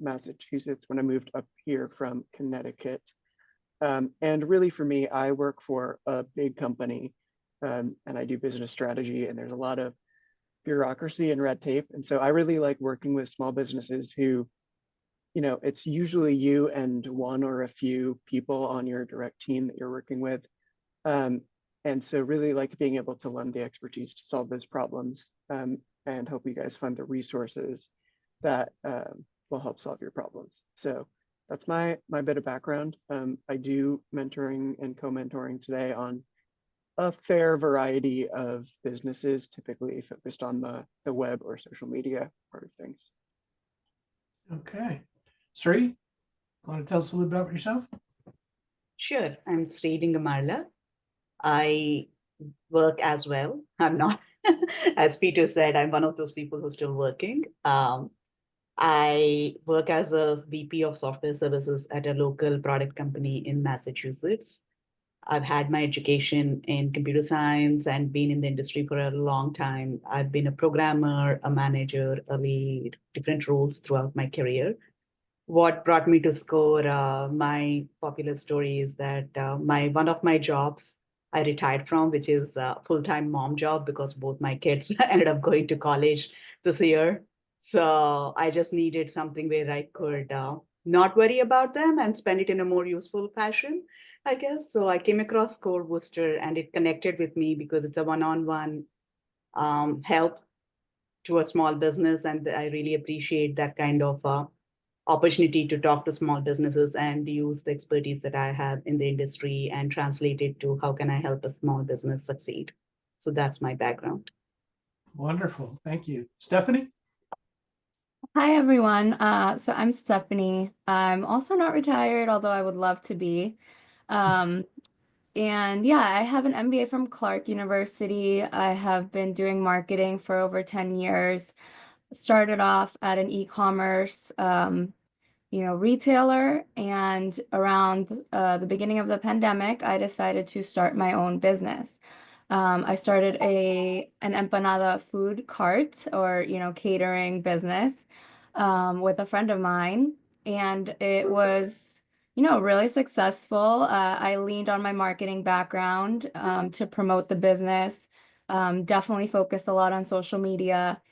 Massachusetts when I moved up here from Connecticut. And really for me, I work for a big company and I do business strategy, and there's a lot of bureaucracy and red tape. And so I really like working with small businesses who, it's usually you and one or a few people on your direct team that you're working with. Um, and so really like being able to lend the expertise to solve those problems and help you guys find the resources that will help solve your problems. So that's my bit of background. I do mentoring and co-mentoring today on a fair variety of businesses, typically focused on the web or social media part of things. Okay. Sri, want to tell us a little bit about yourself? Sure. I'm Sri Dingamarla. I work as well. I'm not, as Peter said, I'm one of those people who's still working. I work as a VP of software services at a local product company in Massachusetts. I've had my education in computer science and been in the industry for a long time. I've been a programmer, a manager, a lead, different roles throughout my career. What brought me to SCORE, my popular story is that one of my jobs I retired from, which is a full-time mom job because both my kids ended up going to college this year. So I just needed something where I could not worry about them and spend it in a more useful fashion, I guess. So I came across Core Booster and it connected with me because it's a one-on-one help to a small business. And I really appreciate that kind of opportunity to talk to small businesses and use the expertise that I have in the industry and translate it to how can I help a small business succeed. So that's my background. Wonderful. Thank you. Stephanie? Hi, everyone. So I'm Stephanie. I'm also not retired, although I would love to be. Um, and yeah, I have an MBA from Clark University. I have been doing marketing for over 10 years. Started off at an e-commerce, retailer, and around the beginning of the pandemic, I decided to start my own business. I started an empanada food cart or, catering business with a friend of mine, and it was, really successful. I leaned on my marketing background to promote the business, definitely focused a lot on social media.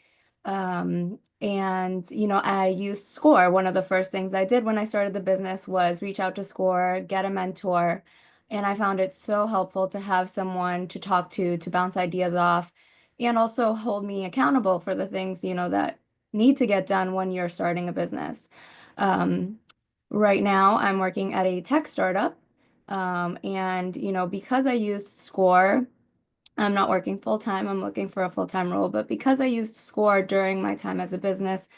And I used SCORE. One of the first things I did when I started the business was reach out to SCORE, get a mentor, and I found it so helpful to have someone to talk to bounce ideas off, and also hold me accountable for the things, that need to get done when you're starting a business. Um, right now, I'm working at a tech startup, and because I used SCORE. I'm not working full time. I'm looking for a full time role. But because I used SCORE during my time as a business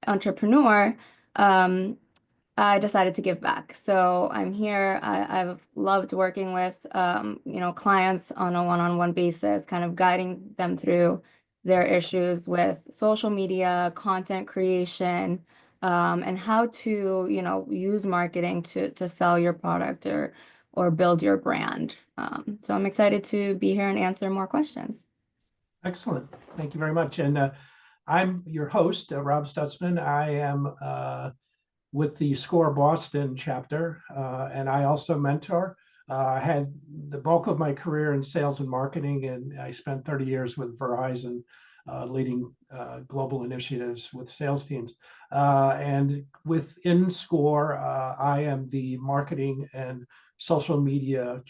entrepreneur, um, I decided to give back. So I'm here. I've loved working with, clients on a one-on-one basis, kind of guiding them through their issues with social media, content creation, and how to, use marketing to sell your product or build your brand. So I'm excited to be here and answer more questions. Excellent. Thank you very much. And I'm your host, Rob Stutzman. I am with the SCORE Boston chapter, and I also mentor. I had the bulk of my career in sales and marketing, and I spent 30 years with Verizon, leading global initiatives with sales teams. And within SCORE, I am the marketing and social media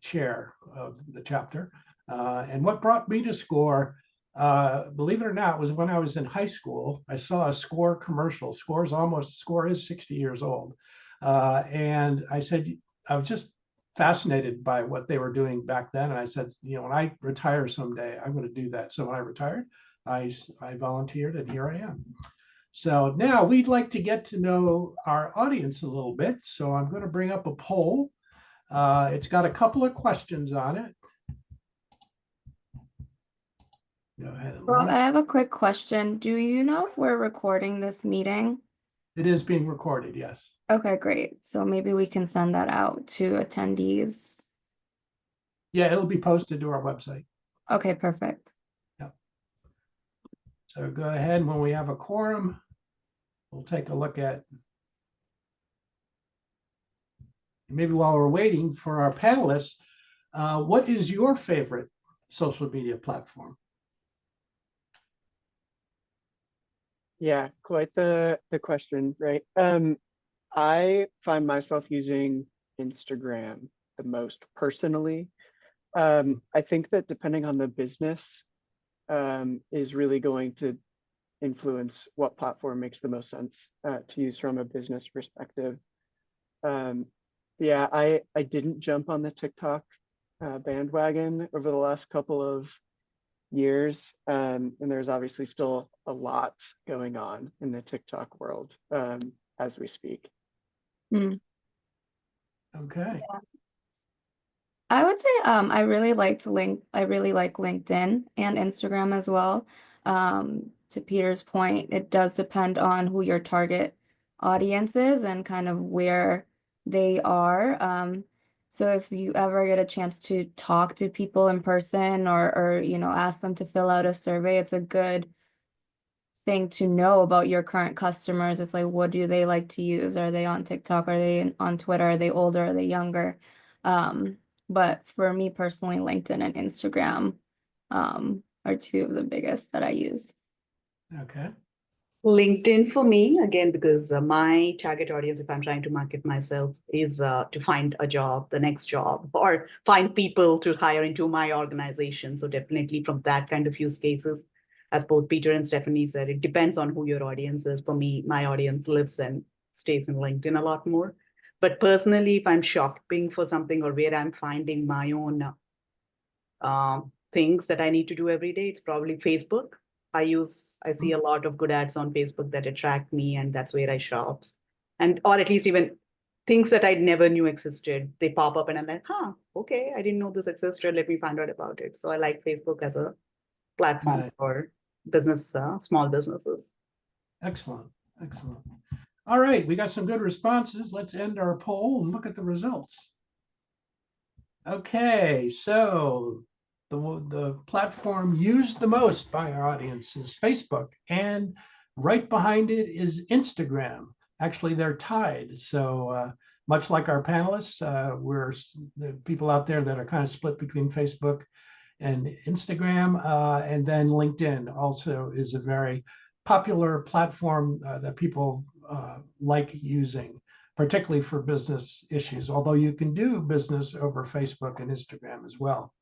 chair of the chapter. And what brought me to SCORE, believe it or not, was when I was in high school. I saw a SCORE commercial. SCORE is 60 years old. And I said, I was just fascinated by what they were doing back then. And I said, when I retire someday, I'm going to do that. So when I retired, I volunteered, and here I am. So now we'd like to get to know our audience a little bit. So I'm going to bring up a poll. It's got a couple of questions on it. Go ahead. Rob, I have a quick question. Do you know if we're recording this meeting? It is being recorded, yes. Okay, great. So maybe we can send that out to attendees. Yeah, it'll be posted to our website. Okay, perfect. Yep. So go ahead, when we have a quorum, we'll take a look at. Maybe while we're waiting for our panelists, what is your favorite social media platform? Yeah, quite the question, right? I find myself using Instagram the most personally. I think that depending on the business, is really going to influence what platform makes the most sense to use from a business perspective. Yeah, I didn't jump on the TikTok bandwagon over the last couple of years, and there's obviously still a lot going on in the TikTok world as we speak. Okay. I would say I really like LinkedIn and Instagram as well. To Peter's point, it does depend on who your target audience is and kind of where they are. So if you ever get a chance to talk to people in person or ask them to fill out a survey, it's a good thing to know about your current customers. It's like, what do they like to use? Are they on TikTok? Are they on Twitter? Are they older? Are they younger? But for me personally, LinkedIn and Instagram are two of the biggest that I use. Okay. LinkedIn for me, again, because my target audience, if I'm trying to market myself, is to find a job, the next job, or find people to hire into my organization. So definitely from that kind of use cases, as both Peter and Stephanie said, it depends on who your audience is. For me, my audience lives and stays in LinkedIn a lot more. But personally, if I'm shopping for something or where I'm finding my own things that I need to do every day, it's probably Facebook. I see a lot of good ads on Facebook that attract me, and that's where I shop. Or at least even things that I never knew existed. They pop up and I'm like, okay, I didn't know this existed. Let me find out about it. So I like Facebook as a platform Right. for business, small businesses. Excellent. Excellent. All right, we got some good responses. Let's end our poll and look at the results. Okay, so the platform used the most by our audience is Facebook, and right behind it is Instagram. Actually, they're tied. So much like our panelists, we're the people out there that are kind of split between Facebook and Instagram, and then LinkedIn also is a very popular platform that people like using, particularly for business issues, although you can do business over Facebook and Instagram as well.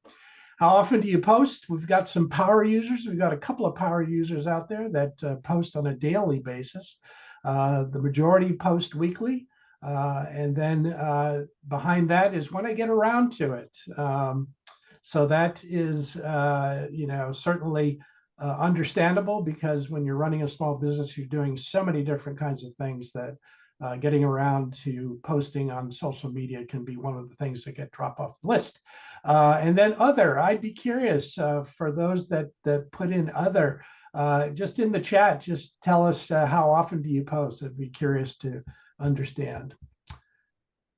How often do you post? We've got some power users. We've got a couple of power users out there that post on a daily basis. The majority post weekly. And then behind that is when I get around to it. So that is, certainly understandable, because when you're running a small business, you're doing so many different kinds of things that getting around to posting on social media can be one of the things that get dropped off the list. And then other, I'd be curious for those that put in other, just in the chat, just tell us how often do you post? I'd be curious to understand.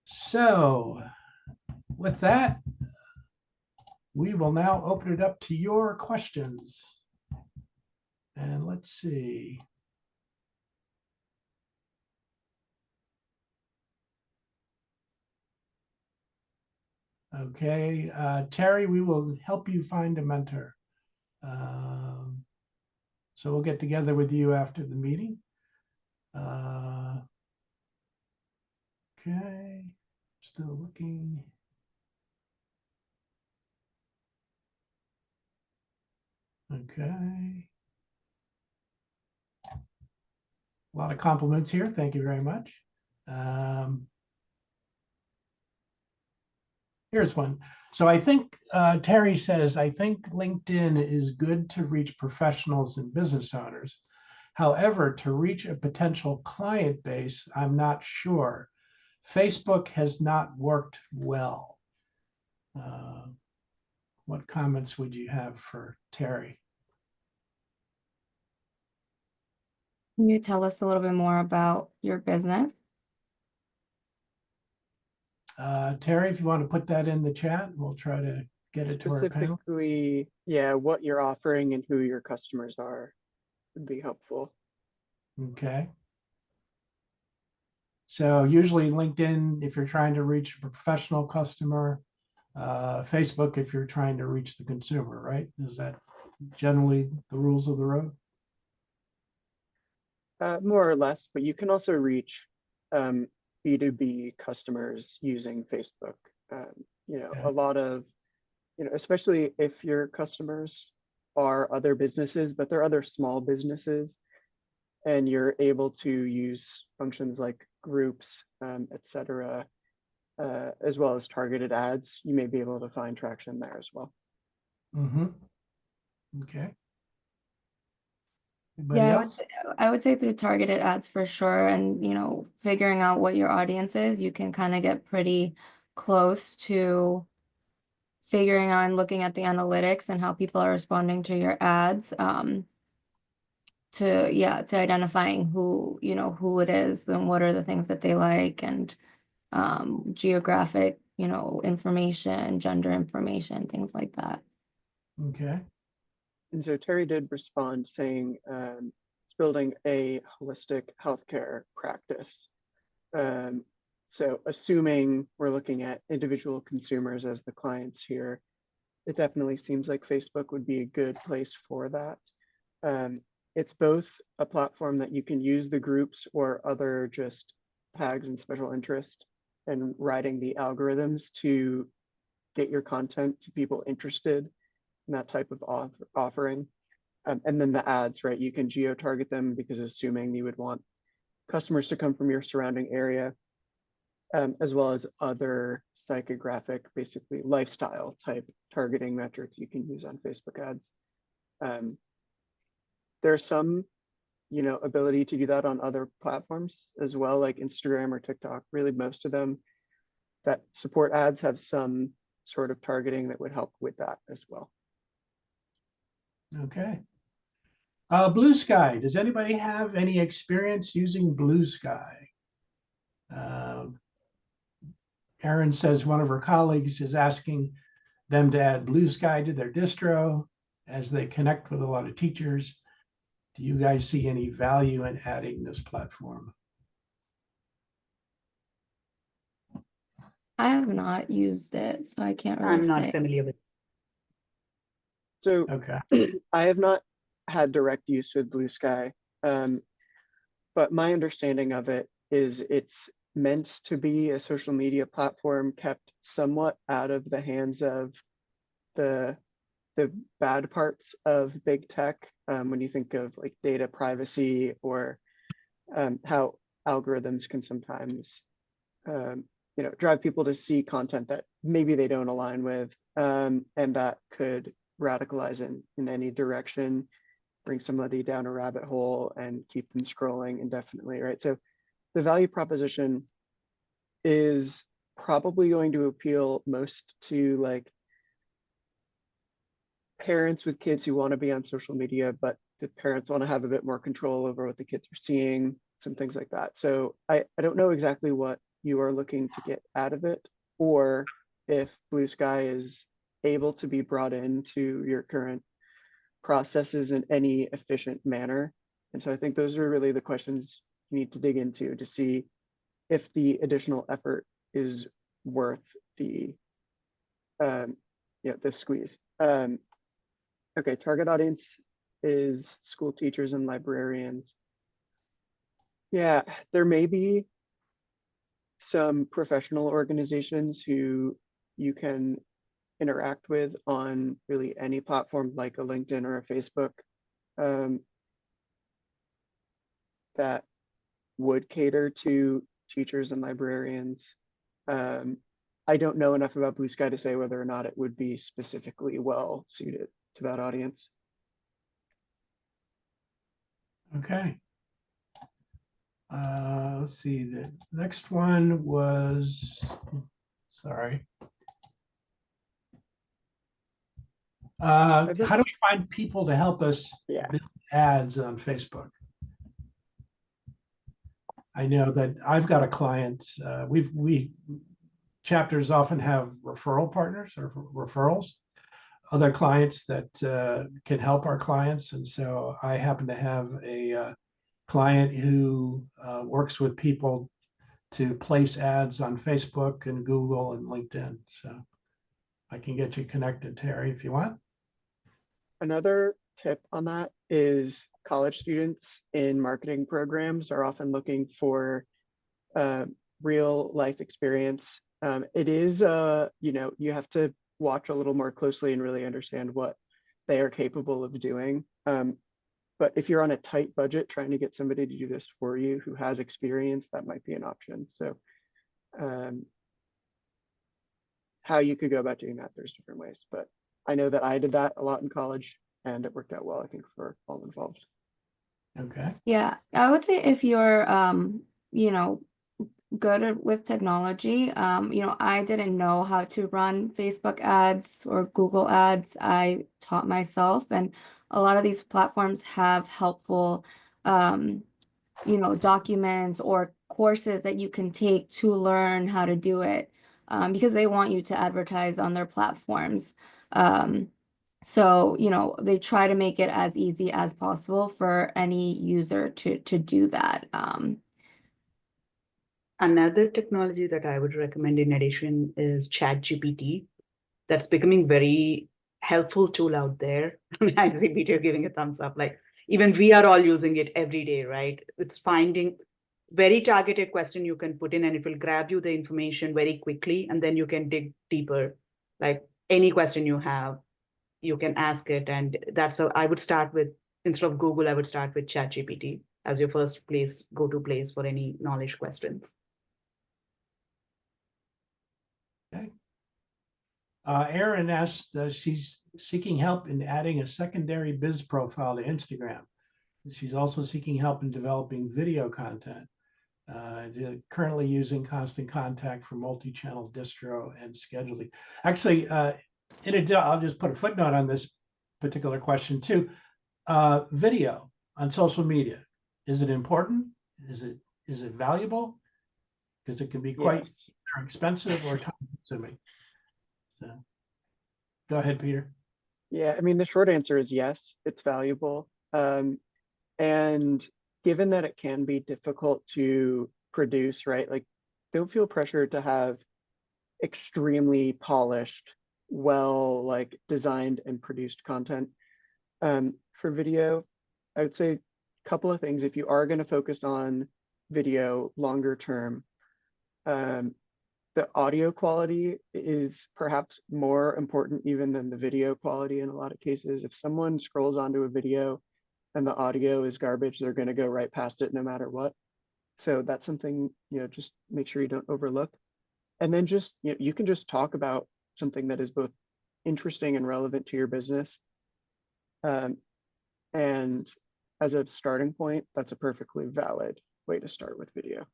So with that, we will now open it up to your questions. And let's see. Okay, Terry, we will help you find a mentor. So we'll get together with you after the meeting. Okay, still looking. Okay. A lot of compliments here. Thank you very much. Here's one. So I think Terry says, I think LinkedIn is good to reach professionals and business owners. However, to reach a potential client base, I'm not sure. Facebook has not worked well. What comments would you have for Terry? Can you tell us a little bit more about your business? Terry, if you want to put that in the chat, we'll try to get it to our panel. Specifically, yeah, what you're offering and who your customers are would be helpful. Okay. So usually LinkedIn, if you're trying to reach a professional customer, Facebook, if you're trying to reach the consumer, right? Is that generally the rules of the road? More or less, but you can also reach B2B customers using Facebook. Okay. A lot of, especially if your customers are other businesses, but they're other small businesses, and you're able to use functions like groups, etc., as well as targeted ads, you may be able to find traction there as well. Mm-hmm. Okay. Anybody Yeah, else? I would say through targeted ads for sure. And, figuring out what your audience is, you can kind of get pretty close to figuring out and looking at the analytics and how people are responding to your ads, to identifying who it is and what are the things that they like, and geographic, information, gender information, things like that. Okay. And so Terry did respond saying it's building a holistic healthcare practice. So assuming we're looking at individual consumers as the clients here, it definitely seems like Facebook would be a good place for that. It's both a platform that you can use the groups or other just tags and special interest and writing the algorithms to get your content to people interested in that type of offering. And then the ads, right? You can geo-target them because assuming you would want customers to come from your surrounding area, as well as other psychographic, basically lifestyle type targeting metrics you can use on Facebook ads. There's some, ability to do that on other platforms as well, like Instagram or TikTok. Really, most of them that support ads have some sort of targeting that would help with that as well. Okay. Blue Sky. Does anybody have any experience using Blue Sky? Erin says one of her colleagues is asking them to add Blue Sky to their distro as they connect with a lot of teachers. Do you guys see any value in adding this platform? I have not used it, so I can't really I'm not say. familiar with. So Okay. I have not had direct use with Blue Sky, but my understanding of it is it's meant to be a social media platform kept somewhat out of the hands of the bad parts of big tech, when you think of like data privacy or how algorithms can sometimes drive people to see content that maybe they don't align with, and that could radicalize in any direction, bring somebody down a rabbit hole and keep them scrolling indefinitely, right? So the value proposition is probably going to appeal most to like parents with kids who want to be on social media, but the parents want to have a bit more control over what the kids are seeing, some things like that. So I don't know exactly what you are looking to get out of it, or if Blue Sky is able to be brought into your current processes in any efficient manner. And so I think those are really the questions you need to dig into to see if the additional effort is worth the squeeze. Okay, target audience is school teachers and librarians. Yeah, there may be some professional organizations who you can interact with on really any platform like a LinkedIn or a Facebook, that would cater to teachers and librarians. I don't know enough about Blue Sky to say whether or not it would be specifically well suited to that audience. Okay. Let's see. The next one was, sorry. How do we find people to help us build ads on Facebook? I know that I've got a client. We chapters often have referral partners or referrals, other clients that can help our clients. And so I happen to have a client who works with people to place ads on Facebook and Google and LinkedIn. So I can get you connected, Terry, if you want. Another tip on that is college students in marketing programs are often looking for real life experience. It is, you have to watch a little more closely and really understand what they are capable of doing. But if you're on a tight budget, trying to get somebody to do this for you who has experience, that might be an option. So how you could go about doing that, there's different ways, but I know that I did that a lot in college and it worked out well, I think, for all involved. Okay. Yeah, I would say if you're good with technology, I didn't know how to run Facebook ads or Google ads. I taught myself, and a lot of these platforms have helpful documents or courses that you can take to learn how to do it, because they want you to advertise on their platforms. So, they try to make it as easy as possible for any user to do that. Another technology that I would recommend in addition is ChatGPT. That's becoming very helpful tool out there. I see Peter giving a thumbs up. Like even we are all using it every day, right? It's finding very targeted question you can put in and it will grab you the information very quickly and then you can dig deeper. Like any question you have, you can ask it. And that's how I would start with, instead of Google, I would start with ChatGPT as your first go-to place for any knowledge questions. Okay. Erin asked, she's seeking help in adding a secondary biz profile to Instagram. She's also seeking help in developing video content. Currently using Constant Contact for multi-channel distro and scheduling. Actually, I'll just put a footnote on this particular question too. Video on social media, is it important? Is it valuable? Because it can be quite Yes. expensive or time consuming. So go ahead, Peter. Yeah, I mean, the short answer is yes, it's valuable. And given that it can be difficult to produce, right? Like, don't feel pressure to have extremely polished, well, like designed and produced content. For video, I would say a couple of things. If you are going to focus on video longer term, the audio quality is perhaps more important even than the video quality in a lot of cases. If someone scrolls onto a video and the audio is garbage, they're going to go right past it no matter what. So that's something, just make sure you don't overlook. And then just, you can just talk about something that is both interesting and relevant to your business. And as a starting point, that's a perfectly valid way to start with video.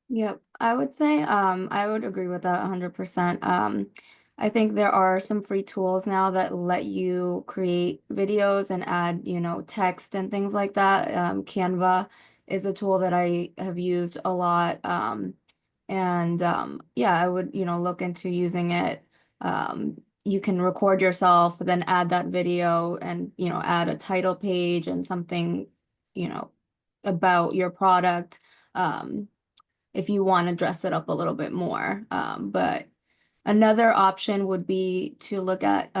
Yep, I would say I would agree with that 100%. I think there are some free tools now that let you create videos and add, text and things like that. Canva is a tool that I have used a lot. Yeah, I would, look into using it. You can record yourself, then add that video and, add a title page and something, about your product. If you want to dress it up a little bit more. But another option would be to look at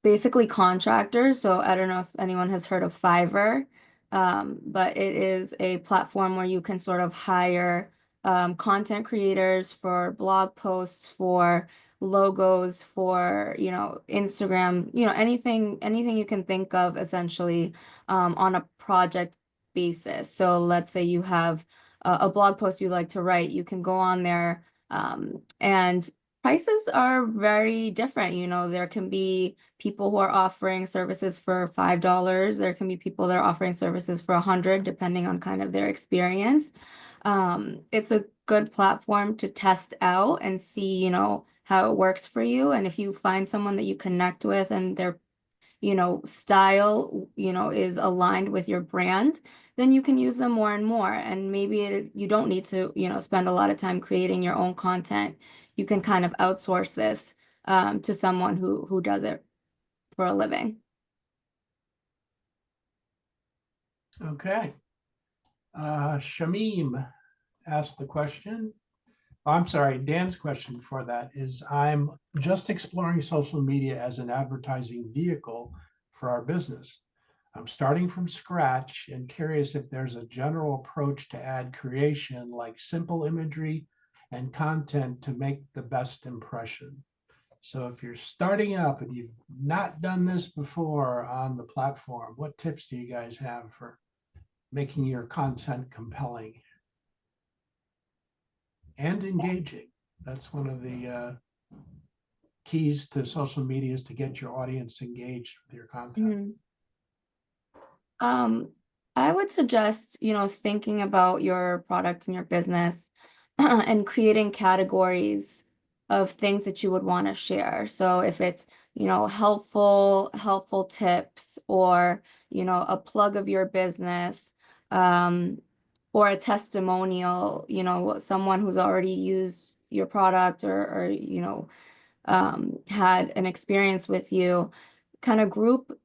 basically contractors. So I don't know if anyone has heard of Fiverr, but it is a platform where you can sort of hire content creators for blog posts, for logos, for, Instagram, anything you can think of essentially on a project basis. So let's say you have a blog post you like to write, you can go on there and prices are very different. There can be people who are offering services for $5. There can be people that are offering services for $100, depending on kind of their experience. It's a good platform to test out and see, how it works for you. And if you find someone that you connect with and their style, is aligned with your brand, then you can use them more and more. And maybe you don't need to, spend a lot of time creating your own content. You can kind of outsource this to someone who does it for a living. Okay. Shamim asked the question. Oh, I'm sorry, Dan's question before that is, I'm just exploring social media as an advertising vehicle for our business. I'm starting from scratch and curious if there's a general approach to ad creation, like simple imagery and content to make the best impression. So if you're starting up and you've not done this before on the platform, what tips do you guys have for making your content compelling and engaging? That's one of the keys to social media, is to get your audience engaged with your content. I would suggest, thinking about your product and your business and creating categories of things that you would want to share. So if it's, helpful tips, or, a plug of your business, or a testimonial, someone who's already used your product, or had an experience with you, kind of group,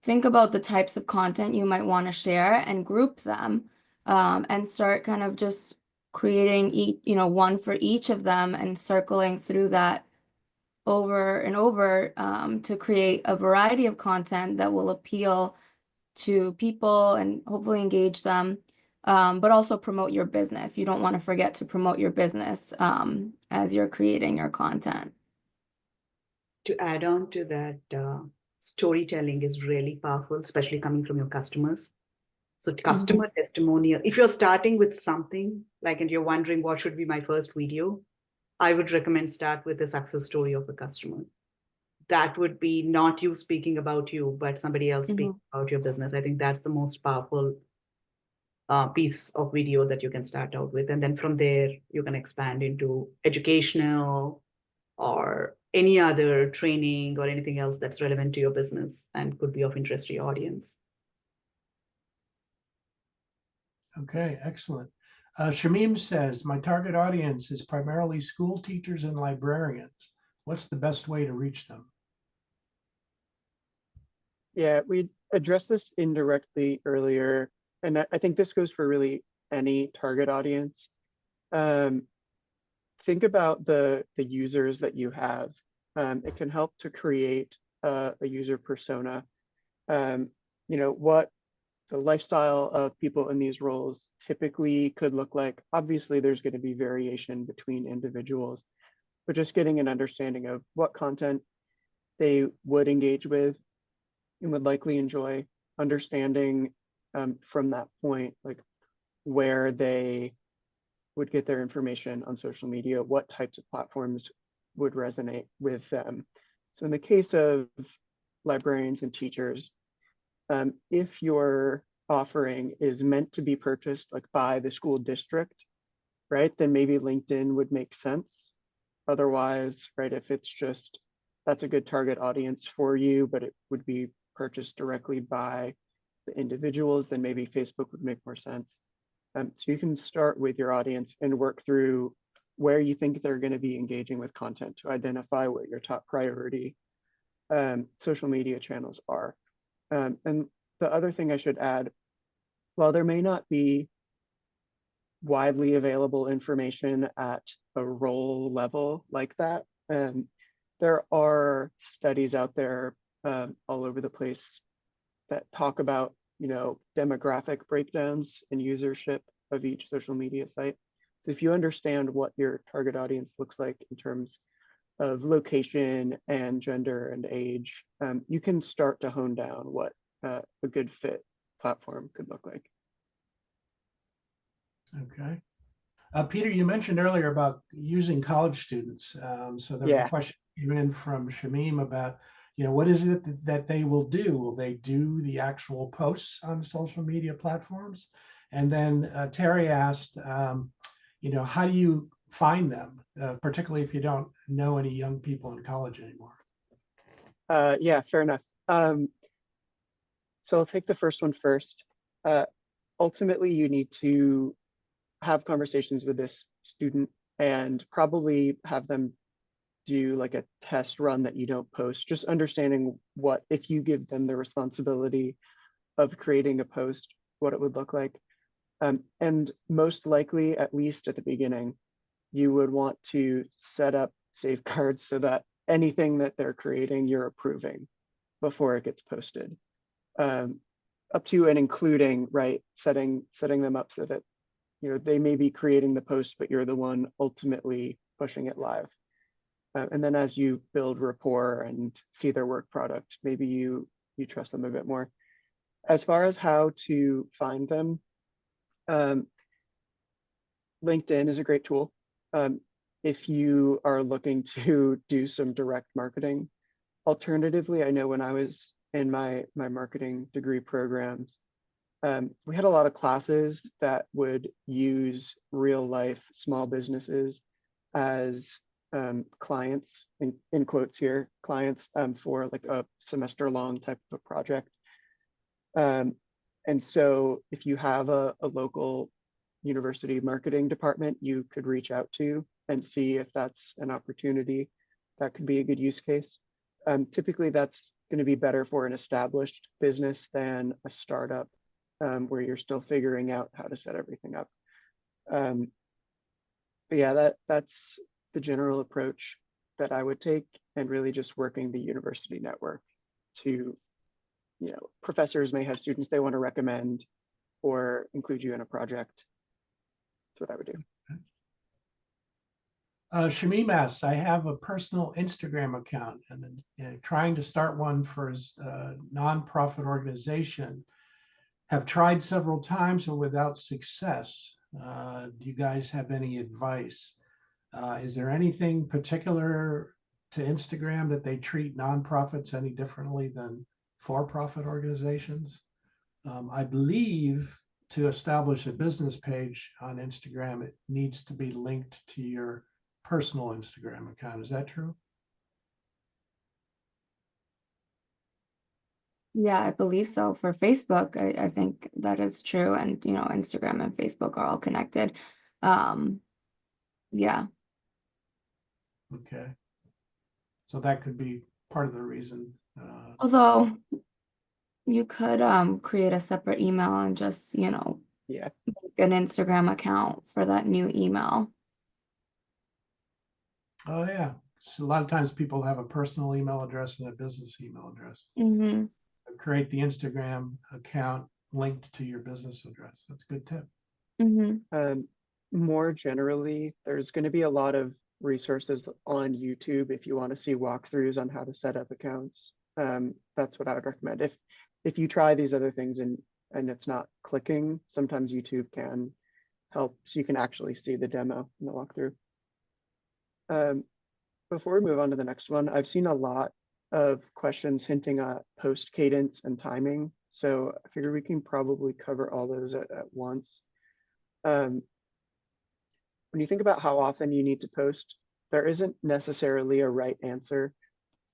think about the types of content you might want to share and group them, and start kind of just creating one for each of them and circling through that over and over, to create a variety of content that will appeal to people and hopefully engage them, but also promote your business. You don't want to forget to promote your business, as you're creating your content. To add on to that, storytelling is really powerful, especially coming from your customers. So customer testimonial, if you're starting with something like, and you're wondering what should be my first video, I would recommend start with the success story of a customer. That would be not you speaking about you, but somebody else speaking about your business. I think that's the most powerful piece of video that you can start out with. And then from there, you can expand into educational or any other training or anything else that's relevant to your business and could be of interest to your audience. Okay, excellent. Shamim says, my target audience is primarily school teachers and librarians. What's the best way to reach them? Yeah, we addressed this indirectly earlier, and I think this goes for really any target audience. Think about the users that you have. It can help to create a user persona. What the lifestyle of people in these roles typically could look like. Obviously, there's going to be variation between individuals, but just getting an understanding of what content they would engage with and would likely enjoy, understanding from that point, like where they would get their information on social media, what types of platforms would resonate with them. So in the case of librarians and teachers, if your offering is meant to be purchased like by the school district, right, then maybe LinkedIn would make sense. Otherwise, right, if it's just, that's a good target audience for you, but it would be purchased directly by the individuals, then maybe Facebook would make more sense. So you can start with your audience and work through where you think they're going to be engaging with content to identify what your top priority social media channels are. And the other thing I should add, while there may not be widely available information at a role level like that, there are studies out there all over the place that talk about, demographic breakdowns and usership of each social media site. So if you understand what your target audience looks like in terms of location and gender and age, you can start to hone down what a good fit platform could look like. Okay. Peter, you mentioned earlier about using college students. So there was a question came in from Shamim about, what is it that they will do? Will they do the actual posts on social media platforms? And then Terry asked, how do you find them, particularly if you don't know any young people in college anymore? Yeah, fair enough. So I'll take the first one first. Ultimately, you need to have conversations with this student and probably have them do like a test run that you don't post, just understanding what, if you give them the responsibility of creating a post, what it would look like. And most likely, at least at the beginning, you would want to set up safeguards so that anything that they're creating, you're approving before it gets posted. Up to and including, right, setting them up so that, you know, they may be creating the post, but you're the one ultimately pushing it live. And then as you build rapport and see their work product, maybe you trust them a bit more. As far as how to find them, LinkedIn is a great tool. If you are looking to do some direct marketing. Alternatively, I know when I was in my marketing degree programs, we had a lot of classes that would use real life small businesses as clients, in quotes here, clients for like a semester long type of a project. And so if you have a local university marketing department, you could reach out to and see if that's an opportunity that could be a good use case. Typically, that's going to be better for an established business than a startup where you're still figuring out how to set everything up. But yeah, that's the general approach that I would take, and really just working the university network to, you know, professors may have students they want to recommend or include you in a project. That's what I would do. Shamim asks, I have a personal Instagram account and trying to start one for a nonprofit organization. Have tried several times and without success. Do you guys have any advice? Is there anything particular to Instagram that they treat nonprofits any differently than for-profit organizations? I believe to establish a business page on Instagram, it needs to be linked to your personal Instagram account. Is that true? Yeah, I believe so. For Facebook, I think that is true. And, you know, Instagram and Facebook are all connected. Yeah. Okay. So that could be part of the reason. Although you could create a separate email and just, you know, Yeah. make an Instagram account for that new email. Oh, yeah. So a lot of times people have a personal email address and a business email address. Mm-hmm. Create the Instagram account linked to your business address. That's a good tip. Mm-hmm. More generally, there's going to be a lot of resources on YouTube if you want to see walkthroughs on how to set up accounts. That's what I would recommend. If you try these other things and it's not clicking, sometimes YouTube can help so you can actually see the demo and the walkthrough. Before we move on to the next one, I've seen a lot of questions hinting at post cadence and timing. So I figure we can probably cover all those at once. When you think about how often you need to post, there isn't necessarily a right answer.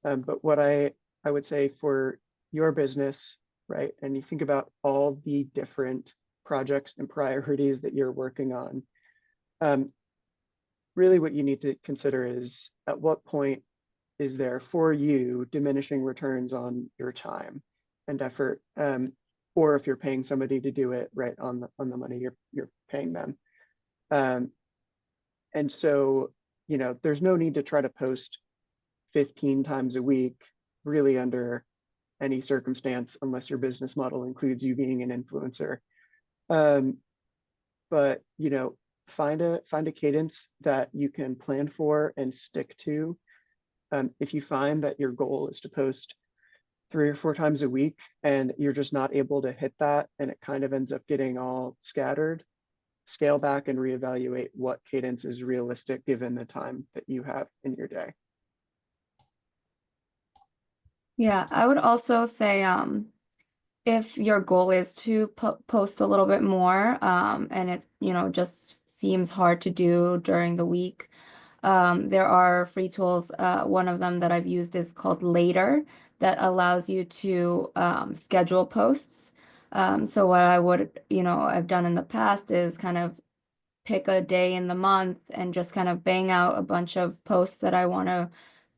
But what I would say for your business, right, and you think about all the different projects and priorities that you're working on, really what you need to consider is at what point is there for you diminishing returns on your time and effort, or if you're paying somebody to do it, right, on the money you're paying them. And so, you know, there's no need to try to post 15 times a week really under any circumstance unless your business model includes you being an influencer. But, you know, find a cadence that you can plan for and stick to. If you find that your goal is to post 3 or 4 times a week and you're just not able to hit that and it kind of ends up getting all scattered, scale back and reevaluate what cadence is realistic given the time that you have in your day. Yeah, I would also say if your goal is to post a little bit more and it, you know, just seems hard to do during the week, there are free tools. One of them that I've used is called Later, that allows you to schedule posts. So what I would, you know, I've done in the past is kind of pick a day in the month and just kind of bang out a bunch of posts that I want to,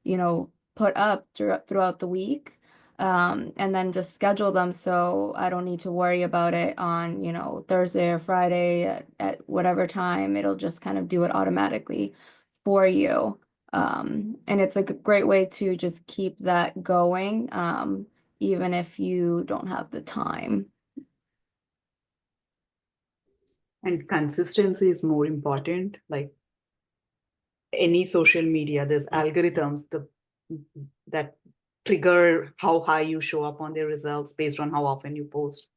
you know, put up throughout the week. and then just schedule them so I don't need to worry about it on, Thursday or Friday at whatever time. It'll just kind of do it automatically for you. And it's a great way to just keep that going, even if you don't have the time. And consistency is more important. Like any social media, there's algorithms that trigger how high you show up on their results based on how often you post.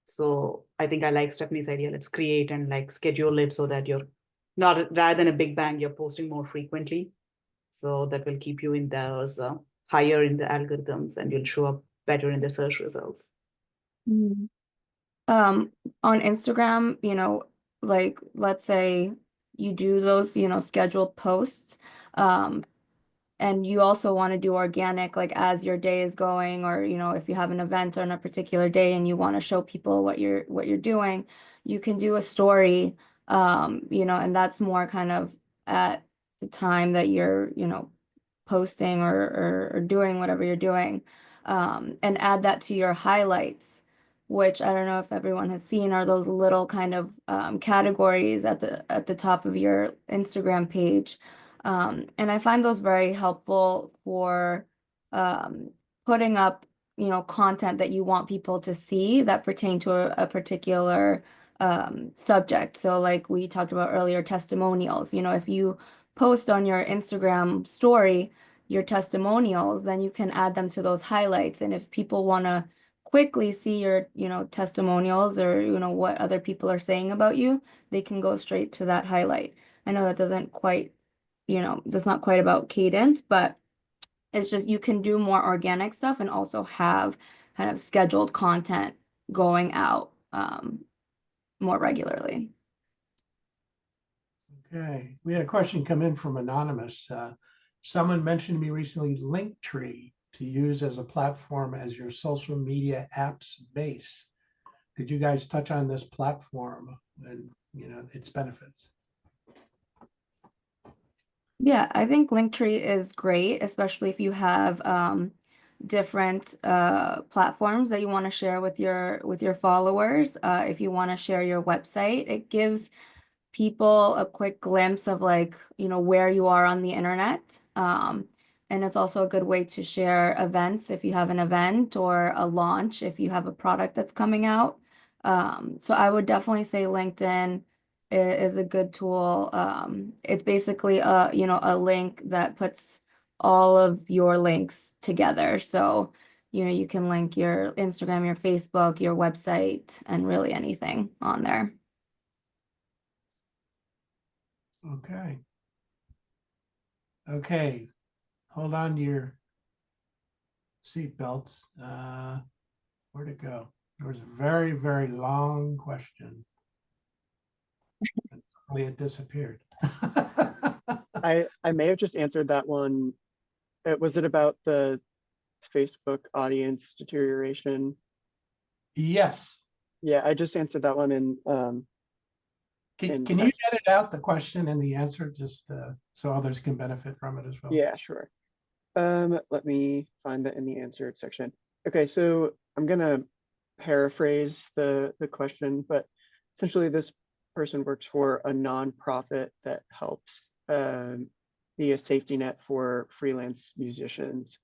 So I think I like Stephanie's idea. Let's create and like schedule it so that you're not, rather than a big bang, you're posting more frequently. So that will keep you in those higher in the algorithms, and you'll show up better in the search results. Mhm. On Instagram, like let's say you do those, scheduled posts, and you also want to do organic, like as your day is going, or if you have an event on a particular day and you want to show people what you're doing, you can do a story, and that's more kind of at the time that you're, posting or doing whatever you're doing, and add that to your highlights, which I don't know if everyone has seen, are those little kind of categories at the top of your Instagram page. And I find those very helpful for putting up, content that you want people to see that pertain to a particular subject. So like we talked about earlier, testimonials. If you post on your Instagram story your testimonials, then you can add them to those highlights. And if people want to quickly see your, testimonials or, what other people are saying about you, they can go straight to that highlight. I know that doesn't quite, that's not quite about cadence, but it's just you can do more organic stuff and also have kind of scheduled content going out more regularly. Okay, we had a question come in from Anonymous. Someone mentioned to me recently Linktree to use as a platform as your social media apps base. Could you guys touch on this platform and its benefits? Yeah, I think Linktree is great, especially if you have different platforms that you want to share with your followers. If you want to share your website, it gives people a quick glimpse of like, where you are on the internet. And it's also a good way to share events if you have an event, or a launch if you have a product that's coming out. So I would definitely say LinkedIn is a good tool. It's basically a link that puts all of your links together. So, you can link your Instagram, your Facebook, your website, and really anything on there. Okay. Okay. Hold on to your seatbelts. Where'd it go? There was a very, very long question. And suddenly it disappeared. I may have just answered that one. Was it about the Facebook audience deterioration? Yes. Yeah, I just answered that one in Can you text. edit out the question and the answer just so others can benefit from it as well? Yeah, sure. Let me find that in the answered section. Okay, so I'm gonna paraphrase the question, but essentially this person works for a nonprofit that helps be a safety net for freelance musicians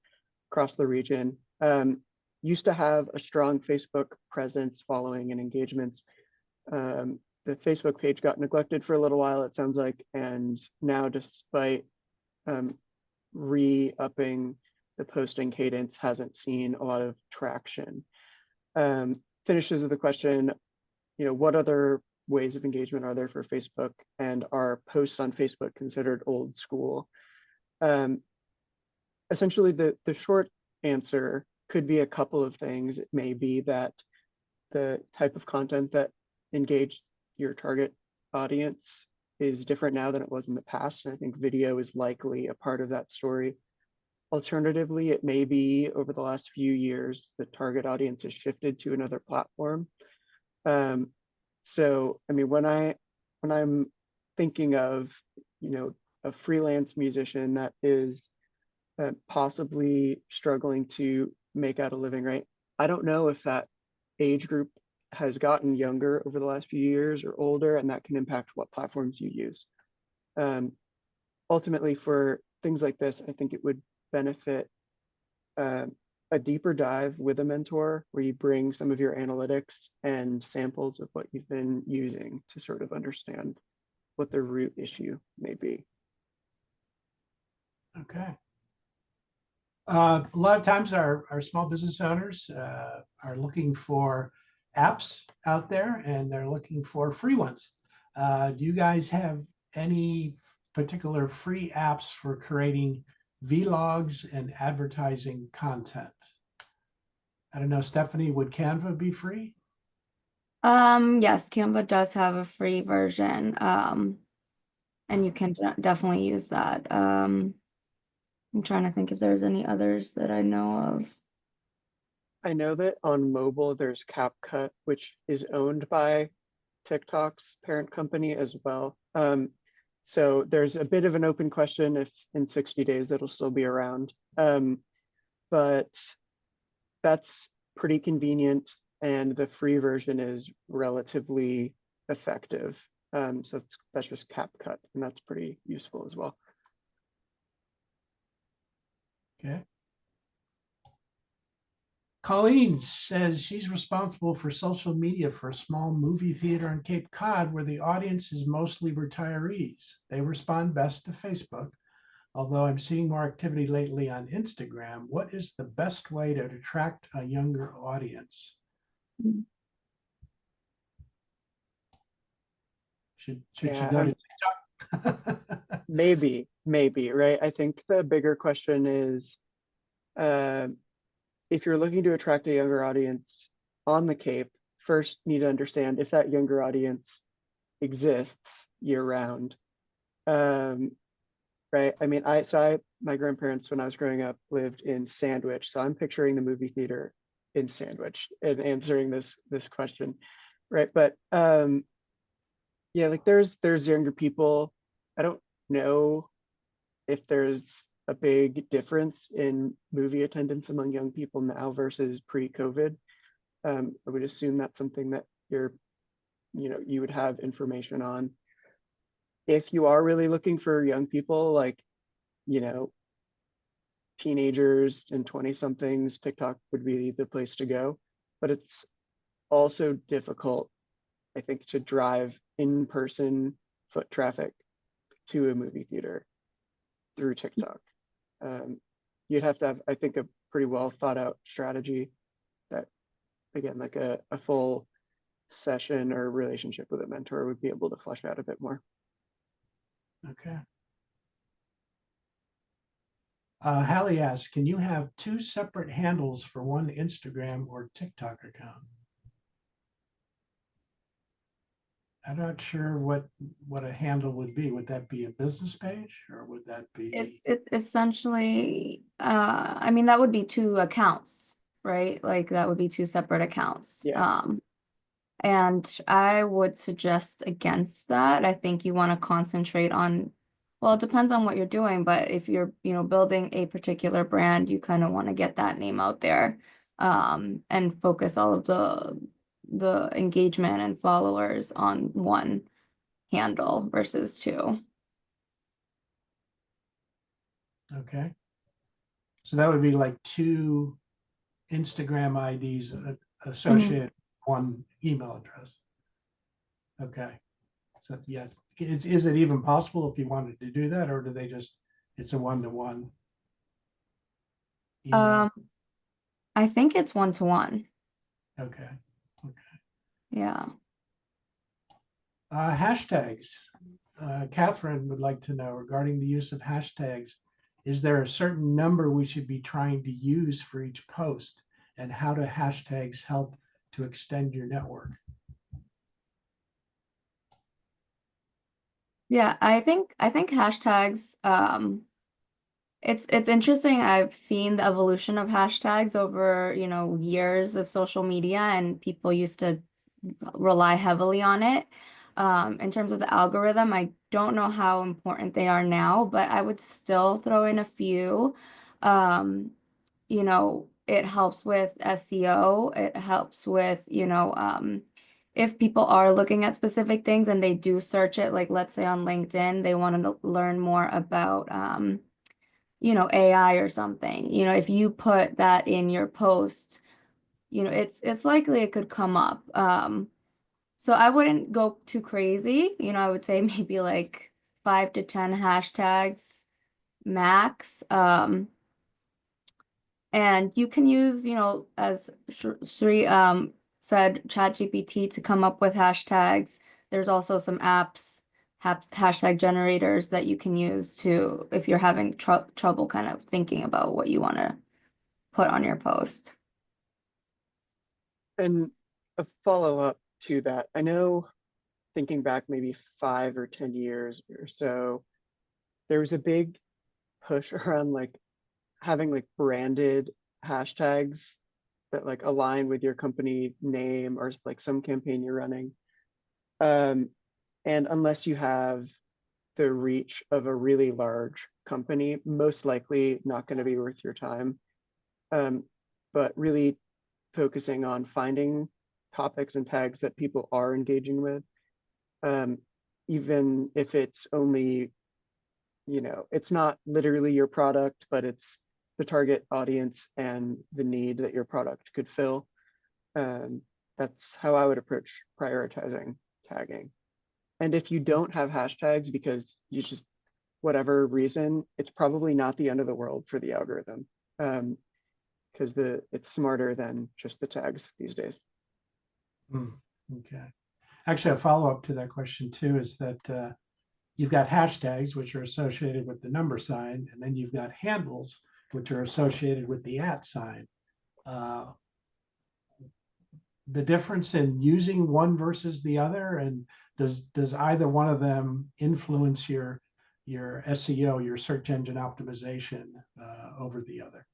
across the region. Used to have a strong Facebook presence, following, and engagements. The Facebook page got neglected for a little while, it sounds like, and now, despite re-upping the posting cadence, hasn't seen a lot of traction. Finishes with the question, what other ways of engagement are there for Facebook, and are posts on Facebook considered old school? Essentially, the short answer could be a couple of things. It may be that the type of content that engaged your target audience is different now than it was in the past, and I think video is likely a part of that story. Alternatively, it may be over the last few years, the target audience has shifted to another platform. So, I mean, when I'm thinking of, a freelance musician that is possibly struggling to make out a living, right? I don't know if that age group has gotten younger over the last few years or older, and that can impact what platforms you use. Ultimately, for things like this, I think it would benefit a deeper dive with a mentor where you bring some of your analytics and samples of what you've been using to sort of understand what the root issue may be. Okay. A lot of times our small business owners are looking for apps out there, and they're looking for free ones. Do you guys have any particular free apps for creating vlogs and advertising content? I don't know, Stephanie, would Canva be free? Yes, Canva does have a free version. And you can definitely use that. I'm trying to think if there's any others that I know of. I know that on mobile, there's CapCut, which is owned by TikTok's parent company as well. So there's a bit of an open question if in 60 days it'll still be around. But that's pretty convenient, and the free version is relatively effective. So that's just CapCut, and that's pretty useful as well. Okay. Colleen says she's responsible for social media for a small movie theater in Cape Cod where the audience is mostly retirees. They respond best to Facebook, although I'm seeing more activity lately on Instagram. What is the best way to attract a younger audience? Should she Yeah, go to TikTok? maybe, right? I think the bigger question is, if you're looking to attract a younger audience on the Cape, first need to understand if that younger audience exists year round. Right? I mean, my grandparents, when I was growing up, lived in Sandwich, so I'm picturing the movie theater in Sandwich and answering this question, right? But yeah, like there's younger people. I don't know if there's a big difference in movie attendance among young people now versus pre-COVID. I would assume that's something that you would have information on. If you are really looking for young people, like, teenagers and 20-somethings, TikTok would be the place to go. But it's also difficult, I think, to drive in-person foot traffic to a movie theater through TikTok. You'd have to have, I think, a pretty well thought out strategy that, again, like a full session or relationship with a mentor would be able to flesh out a bit more. Okay. Hallie asks, can you have two separate handles for one Instagram or TikTok account? I'm not sure what a handle would be. Would that be a business page, or would that be? It's essentially, I mean, that would be two accounts, right? Like that would be two separate accounts. Yeah. And I would suggest against that. I think you want to concentrate on, well, it depends on what you're doing, but if you're, building a particular brand, you kind of want to get that name out there, and focus all of the engagement and followers on one handle versus two. Okay. So that would be like two Instagram IDs associated with one email address. Okay. So yeah, is it even possible if you wanted to do that, or do they just, it's a one-to-one email? I think it's one-to-one. Okay. Yeah. Hashtags. Catherine would like to know regarding the use of hashtags. Is there a certain number we should be trying to use for each post? And how do hashtags help to extend your network? Yeah, I think hashtags, it's interesting. I've seen the evolution of hashtags over, years of social media, and people used to rely heavily on it. In terms of the algorithm, I don't know how important they are now, but I would still throw in a few. You know, it helps with SEO. It helps with, if people are looking at specific things and they do search it, like let's say on LinkedIn, they want to learn more about, AI or something. If you put that in your post, it's likely it could come up. So I wouldn't go too crazy. I would say maybe like 5 to 10 hashtags max. And you can use, as Shri said, ChatGPT to come up with hashtags. There's also some apps, hashtag generators that you can use to if you're having trouble kind of thinking about what you want to put on your post. And a follow-up to that, I know thinking back maybe 5 or 10 years or so, there was a big push around like having like branded hashtags that like align with your company name or like some campaign you're running. And unless you have the reach of a really large company, most likely not going to be worth your time. But really focusing on finding topics and tags that people are engaging with, even if it's only, it's not literally your product, but it's the target audience and the need that your product could fill. That's how I would approach prioritizing tagging. And if you don't have hashtags because you just, whatever reason, it's probably not the end of the world for the algorithm, because it's smarter than just the tags these days. Okay. Actually, a follow-up to that question too is that you've got hashtags, which are associated with the number sign, and then you've got handles, which are associated with the @ sign. The difference in using one versus the other, and does either one of them influence your SEO, your search engine optimization, over the other?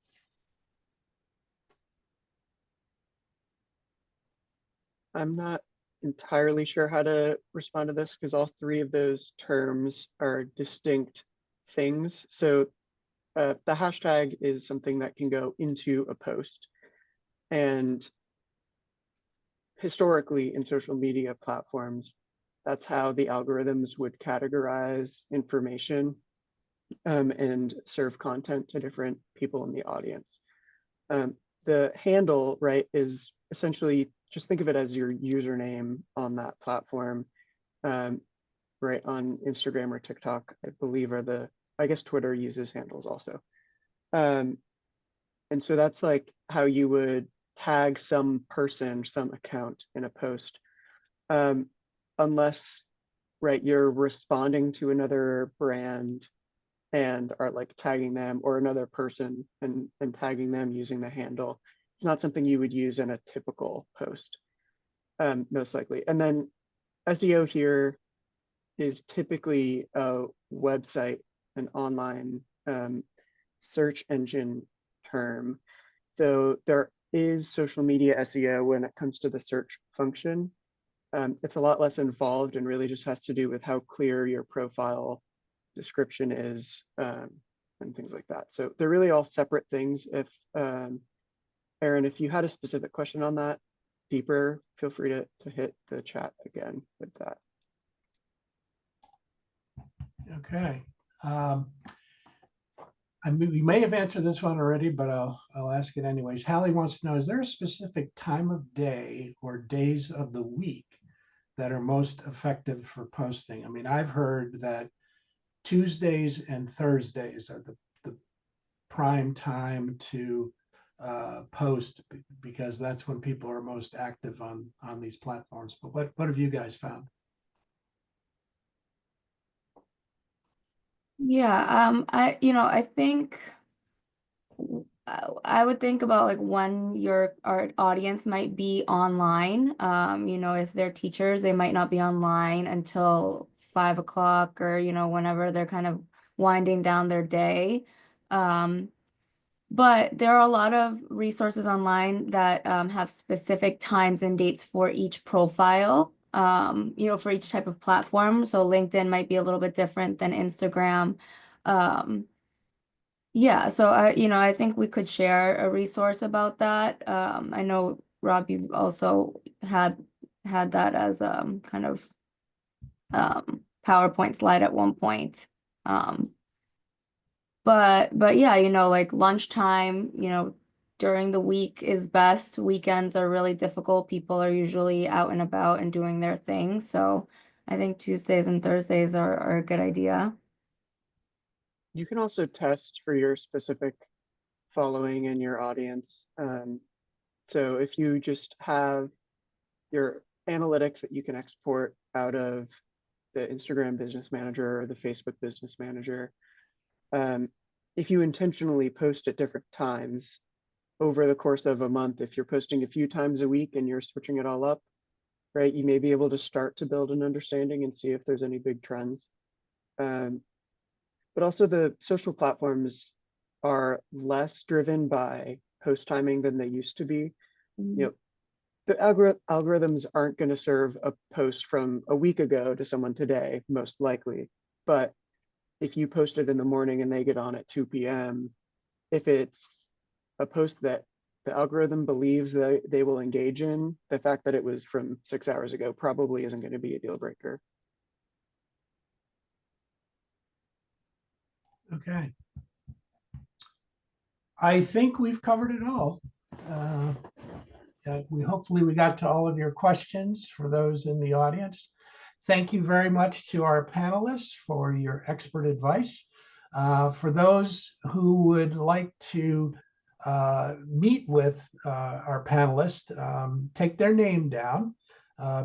I'm not entirely sure how to respond to this because all three of those terms are distinct things. So the hashtag is something that can go into a post. And historically in social media platforms, that's how the algorithms would categorize information and serve content to different people in the audience. The handle, right, is essentially, just think of it as your username on that platform, right, on Instagram or TikTok, I believe I guess Twitter uses handles also. And so that's like how you would tag some person, some account in a post, unless, right, you're responding to another brand and are like tagging them, or another person and tagging them using the handle. It's not something you would use in a typical post, most likely. And then SEO here is typically a website, an online search engine term, though there is social media SEO when it comes to the search function. It's a lot less involved and really just has to do with how clear your profile description is, and things like that. So they're really all separate things. If Aaron, if you had a specific question on that deeper, feel free to hit the chat again with that. Okay. We may have answered this one already, but I'll ask it anyways. Hallie wants to know, is there a specific time of day or days of the week that are most effective for posting? I mean, I've heard that Tuesdays and Thursdays are the prime time to post, because that's when people are most active on these platforms. But what have you guys found? Yeah, I think I would think about like when our audience might be online. If they're teachers, they might not be online until 5 o'clock, or whenever they're kind of winding down their day. But there are a lot of resources online that have specific times and dates for each profile, for each type of platform. So LinkedIn might be a little bit different than Instagram. Yeah, so I think we could share a resource about that. I know Rob, you've also had that as kind of PowerPoint slide at one point. But yeah, like lunchtime, during the week is best. Weekends are really difficult. People are usually out and about and doing their thing. So I think Tuesdays and Thursdays are a good idea. You can also test for your specific following and your audience. So if you just have your analytics that you can export out of the Instagram Business Manager or the Facebook Business Manager, if you intentionally post at different times over the course of a month, if you're posting a few times a week and you're switching it all up, right, you may be able to start to build an understanding and see if there's any big trends. But also the social platforms are less driven by post timing than they used to be. You know, the algorithms aren't going to serve a post from a week ago to someone today, most likely. But if you post it in the morning and they get on at 2 p.m., if it's a post that the algorithm believes that they will engage in, the fact that it was from 6 hours ago probably isn't going to be a deal breaker. Okay. I think we've covered it all. Hopefully we got to all of your questions for those in the audience. Thank you very much to our panelists for your expert advice. For those who would like to meet with our panelists, take their name down,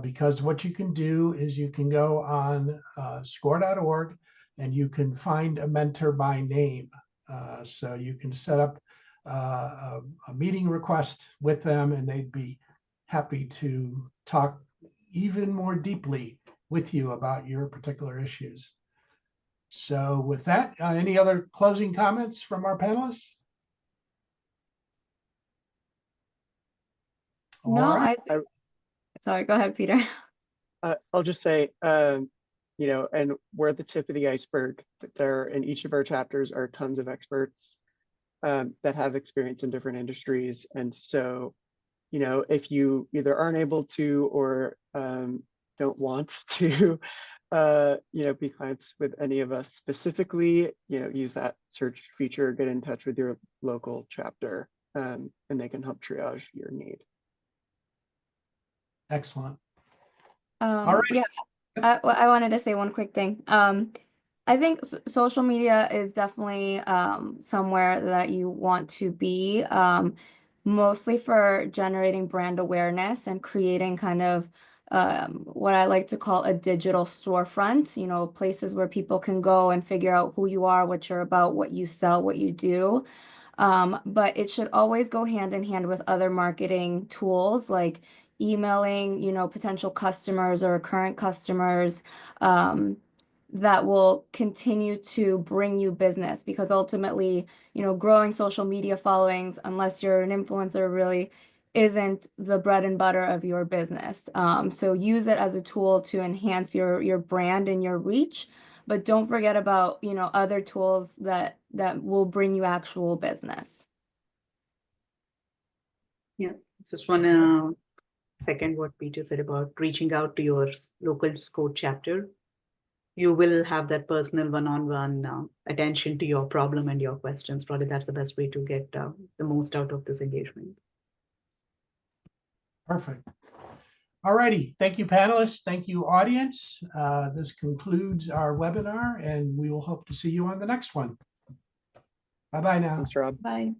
because what you can do is you can go on score.org and you can find a mentor by name. So you can set up a meeting request with them, and they'd be happy to talk even more deeply with you about your particular issues. So with that, any other closing comments from our panelists? No, All right. Sorry, go ahead, Peter. I'll just say, and we're at the tip of the iceberg. There, in each of our chapters, are tons of experts that have experience in different industries. And so, if you either aren't able to or don't want to, be clients with any of us specifically, use that search feature, get in touch with your local chapter, and they can help triage your need. Excellent. All right. Yeah, I wanted to say one quick thing. I think social media is definitely somewhere that you want to be, mostly for generating brand awareness and creating kind of what I like to call a digital storefront, places where people can go and figure out who you are, what you're about, what you sell, what you do. But it should always go hand in hand with other marketing tools like emailing, potential customers or current customers, that will continue to bring you business, because ultimately, growing social media followings, unless you're an influencer, really isn't the bread and butter of your business. So use it as a tool to enhance your brand and your reach, but don't forget about, other tools that will bring you actual business. Yeah, just want to second what Peter said about reaching out to your local SCORE chapter. You will have that personal one-on-one attention to your problem and your questions. Probably that's the best way to get the most out of this engagement. Perfect. All righty. Thank you, panelists. Thank you, audience. This concludes our webinar, and we will hope to see you on the next one. Bye-bye now. Thanks, Rob. Bye.